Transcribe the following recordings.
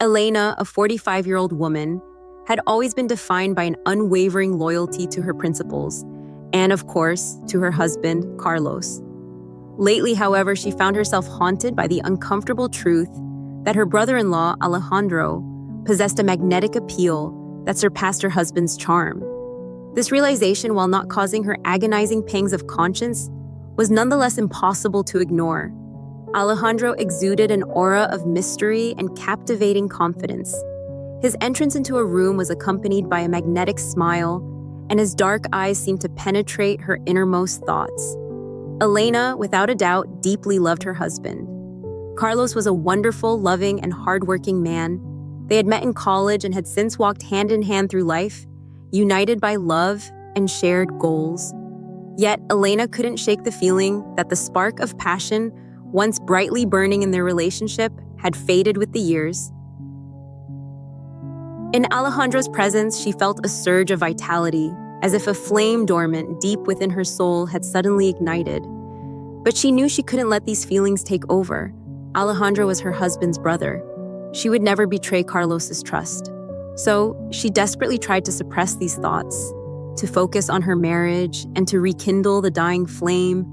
Elena, a 45-year-old woman, had always been defined by an unwavering loyalty to her principles and, of course, to her husband, Carlos. Lately, however, she found herself haunted by the uncomfortable truth that her brother-in-law, Alejandro, possessed a magnetic appeal that surpassed her husband's charm. This realization, while not causing her agonizing pangs of conscience, was nonetheless impossible to ignore. Alejandro exuded an aura of mystery and captivating confidence. His entrance into a room was accompanied by a magnetic smile, and his dark eyes seemed to penetrate her innermost thoughts. Elena, without a doubt, deeply loved her husband. Carlos was a wonderful, loving, and hardworking man. They had met in college and had since walked hand in hand through life, united by love and shared goals. Yet, Elena couldn't shake the feeling that the spark of passion, once brightly burning in their relationship, had faded with the years. In Alejandro's presence, she felt a surge of vitality, as if a flame dormant deep within her soul had suddenly ignited. But she knew she couldn't let these feelings take over. Alejandro was her husband's brother. She would never betray Carlos's trust. So she desperately tried to suppress these thoughts, to focus on her marriage and to rekindle the dying flame.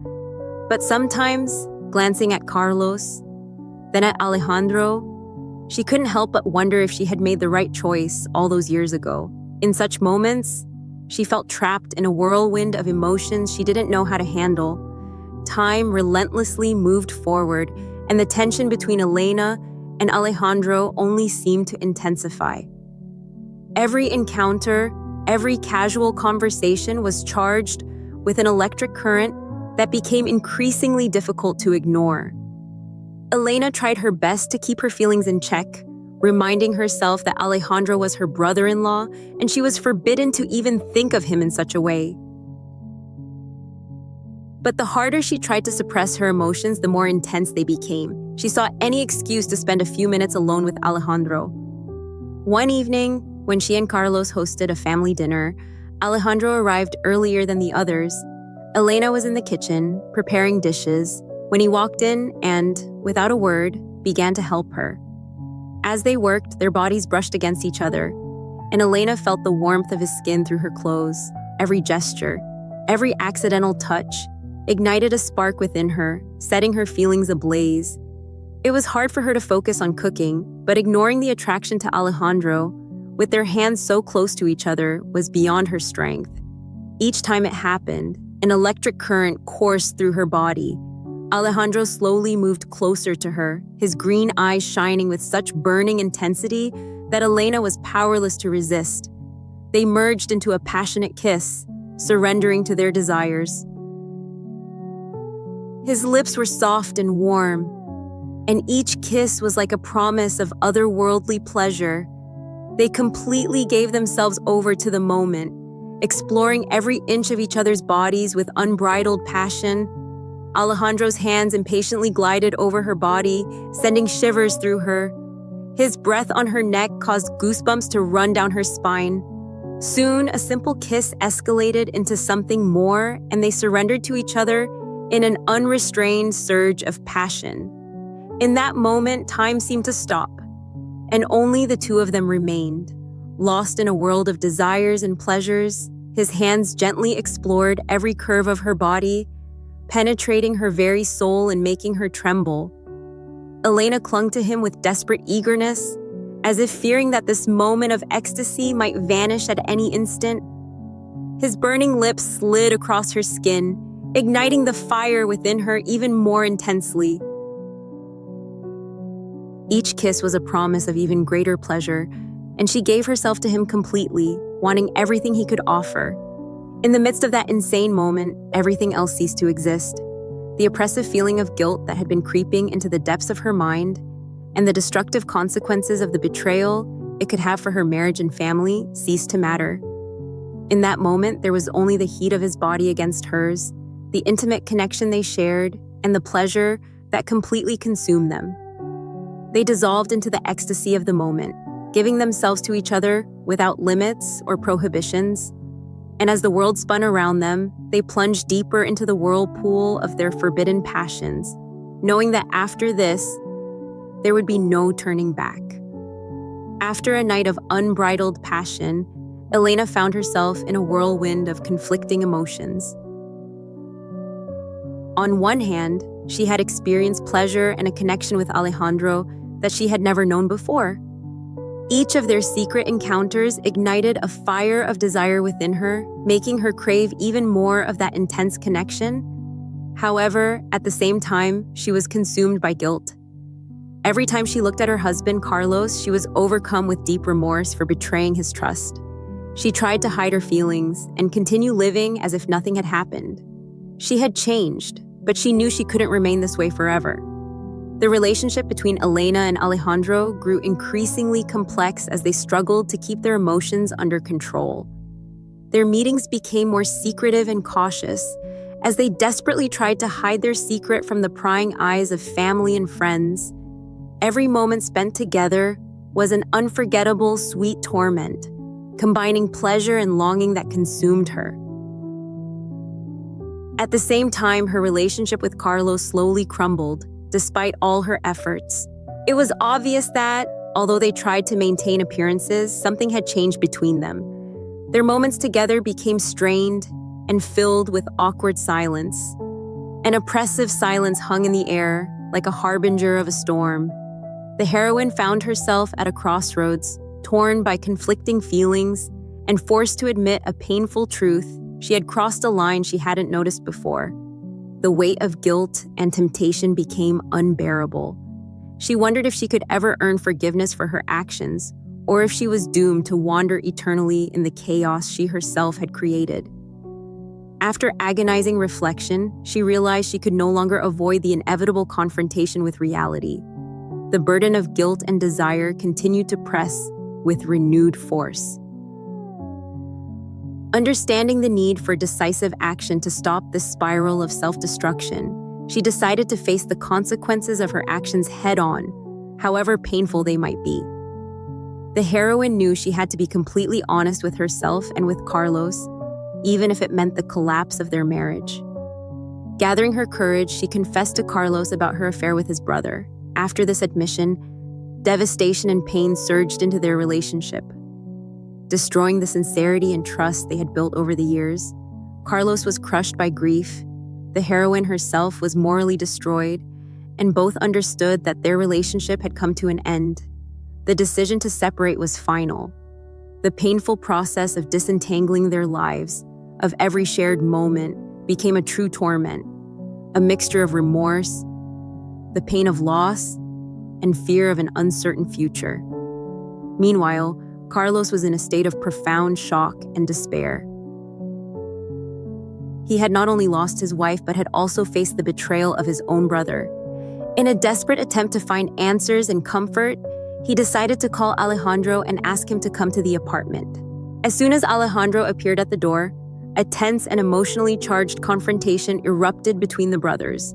But sometimes, glancing at Carlos, then at Alejandro, she couldn't help but wonder if she had made the right choice all those years ago. In such moments, she felt trapped in a whirlwind of emotions she didn't know how to handle. Time relentlessly moved forward, and the tension between Elena and Alejandro only seemed to intensify. Every encounter, every casual conversation was charged with an electric current that became increasingly difficult to ignore. Elena tried her best to keep her feelings in check, reminding herself that Alejandro was her brother-in-law and she was forbidden to even think of him in such a way. But the harder she tried to suppress her emotions, the more intense they became. She sought any excuse to spend a few minutes alone with Alejandro. One evening, when she and Carlos hosted a family dinner, Alejandro arrived earlier than the others. Elena was in the kitchen, preparing dishes, when he walked in and, without a word, began to help her. As they worked, their bodies brushed against each other, and Elena felt the warmth of his skin through her clothes. Every gesture, every accidental touch, ignited a spark within her, setting her feelings ablaze. It was hard for her to focus on cooking, but ignoring the attraction to Alejandro, with their hands so close to each other, was beyond her strength. Each time it happened, an electric current coursed through her body. Alejandro slowly moved closer to her, his green eyes shining with such burning intensity that Elena was powerless to resist. They merged into a passionate kiss, surrendering to their desires. His lips were soft and warm, and each kiss was like a promise of otherworldly pleasure. They completely gave themselves over to the moment, exploring every inch of each other's bodies with unbridled passion. Alejandro's hands impatiently glided over her body, sending shivers through her. His breath on her neck caused goosebumps to run down her spine. Soon, a simple kiss escalated into something more, and they surrendered to each other in an unrestrained surge of passion. In that moment, time seemed to stop, and only the two of them remained. Lost in a world of desires and pleasures, his hands gently explored every curve of her body, penetrating her very soul and making her tremble. Elena clung to him with desperate eagerness, as if fearing that this moment of ecstasy might vanish at any instant. His burning lips slid across her skin, igniting the fire within her even more intensely. Each kiss was a promise of even greater pleasure, and she gave herself to him completely, wanting everything he could offer. In the midst of that insane moment, everything else ceased to exist. The oppressive feeling of guilt that had been creeping into the depths of her mind, and the destructive consequences of the betrayal it could have for her marriage and family, ceased to matter. In that moment, there was only the heat of his body against hers, the intimate connection they shared, and the pleasure that completely consumed them. They dissolved into the ecstasy of the moment, giving themselves to each other without limits or prohibitions. And as the world spun around them, they plunged deeper into the whirlpool of their forbidden passions, knowing that after this, there would be no turning back. After a night of unbridled passion, Elena found herself in a whirlwind of conflicting emotions. On one hand, she had experienced pleasure and a connection with Alejandro that she had never known before. Each of their secret encounters ignited a fire of desire within her, making her crave even more of that intense connection. However, at the same time, she was consumed by guilt. Every time she looked at her husband, Carlos, she was overcome with deep remorse for betraying his trust. She tried to hide her feelings and continue living as if nothing had happened. She had changed, but she knew she couldn't remain this way forever. The relationship between Elena and Alejandro grew increasingly complex as they struggled to keep their emotions under control. Their meetings became more secretive and cautious as they desperately tried to hide their secret from the prying eyes of family and friends. Every moment spent together was an unforgettable, sweet torment, combining pleasure and longing that consumed her. At the same time, her relationship with Carlos slowly crumbled, despite all her efforts. It was obvious that, although they tried to maintain appearances, something had changed between them. Their moments together became strained and filled with awkward silence. An oppressive silence hung in the air, like a harbinger of a storm. The heroine found herself at a crossroads, torn by conflicting feelings and forced to admit a painful truth. She had crossed a line she hadn't noticed before. The weight of guilt and temptation became unbearable. She wondered if she could ever earn forgiveness for her actions, or if she was doomed to wander eternally in the chaos she herself had created. After agonizing reflection, she realized she could no longer avoid the inevitable confrontation with reality. The burden of guilt and desire continued to press with renewed force. Understanding the need for decisive action to stop this spiral of self-destruction, she decided to face the consequences of her actions head-on, however painful they might be. The heroine knew she had to be completely honest with herself and with Carlos, even if it meant the collapse of their marriage. Gathering her courage, she confessed to Carlos about her affair with his brother. After this admission, devastation and pain surged into their relationship, destroying the sincerity and trust they had built over the years. Carlos was crushed by grief. The heroine herself was morally destroyed, and both understood that their relationship had come to an end. The decision to separate was final. The painful process of disentangling their lives, of every shared moment, became a true torment, a mixture of remorse, the pain of loss, and fear of an uncertain future. Meanwhile, Carlos was in a state of profound shock and despair. He had not only lost his wife, but had also faced the betrayal of his own brother. In a desperate attempt to find answers and comfort, he decided to call Alejandro and ask him to come to the apartment. As soon as Alejandro appeared at the door, a tense and emotionally charged confrontation erupted between the brothers.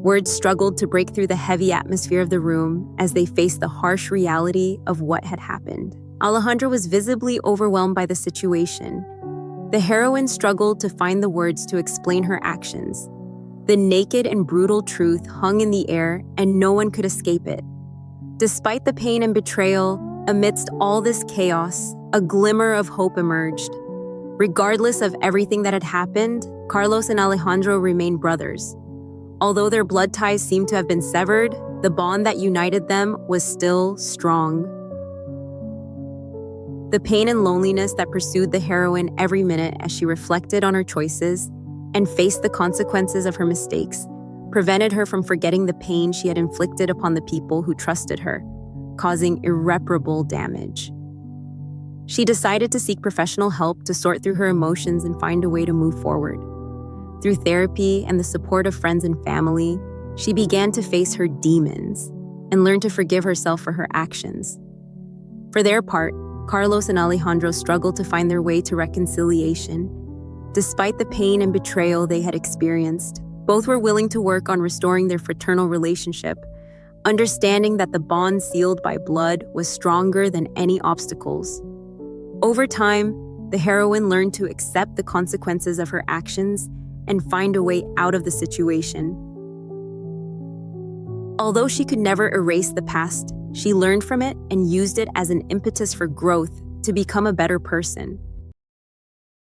Words struggled to break through the heavy atmosphere of the room as they faced the harsh reality of what had happened. Alejandro was visibly overwhelmed by the situation. The heroine struggled to find the words to explain her actions. The naked and brutal truth hung in the air, and no one could escape it. Despite the pain and betrayal, amidst all this chaos, a glimmer of hope emerged. Regardless of everything that had happened, Carlos and Alejandro remained brothers. Although their blood ties seemed to have been severed, the bond that united them was still strong. The pain and loneliness that pursued the heroine every minute as she reflected on her choices and faced the consequences of her mistakes prevented her from forgetting the pain she had inflicted upon the people who trusted her, causing irreparable damage. She decided to seek professional help to sort through her emotions and find a way to move forward. Through therapy and the support of friends and family, she began to face her demons and learn to forgive herself for her actions. For their part, Carlos and Alejandro struggled to find their way to reconciliation. Despite the pain and betrayal they had experienced, both were willing to work on restoring their fraternal relationship, understanding that the bond sealed by blood was stronger than any obstacles. Over time, the heroine learned to accept the consequences of her actions and find a way out of the situation. Although she could never erase the past, She learned from it and used it as an impetus for growth to become a better person.